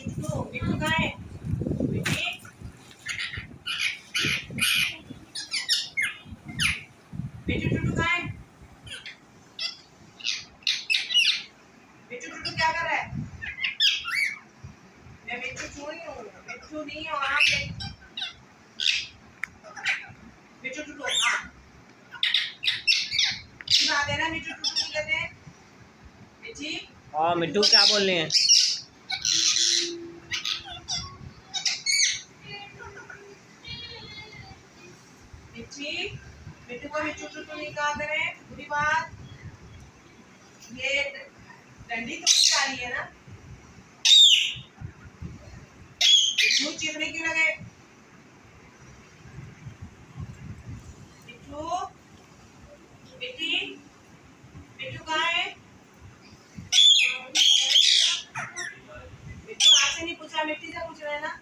मिट्टू मिट्टू कहाँ है? मिट्टी मिट्टू टुटू कहाँ है? मिट्टू टुटू क्या कर रहा है? मैं मिट्टू छू रही हूँ, मिट्टू नहीं हो आप। मिट्टू टुटू हाँ बात है ना, मिट्टू टुटू नहीं कहते हैं मिट्टी। हाँ मिट्टू क्या बोल रहे हैं? मिट्टी मिट्टू को मिट्टू टुटू नहीं कहा करें, बुरी बात। ये डंडी तो जा रही है ना, मिट्टू चीखने क्यों लगे? मिट्टू मिट्टी मिट्टू कहाँ है? मिट्टू आपसे नहीं पूछ रहा, मिट्टी से पूछ रहे हैं ना।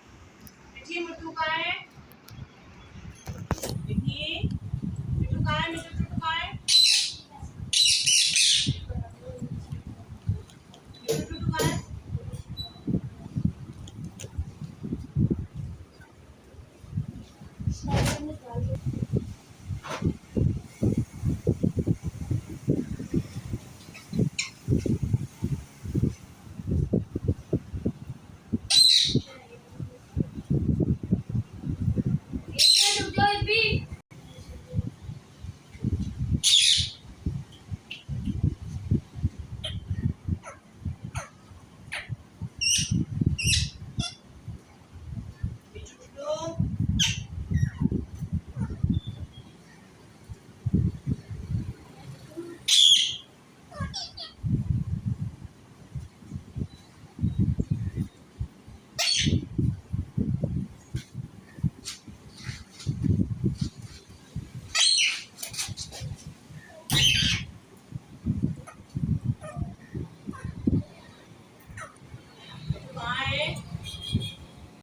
मिट्टी मिट्टू कहाँ है?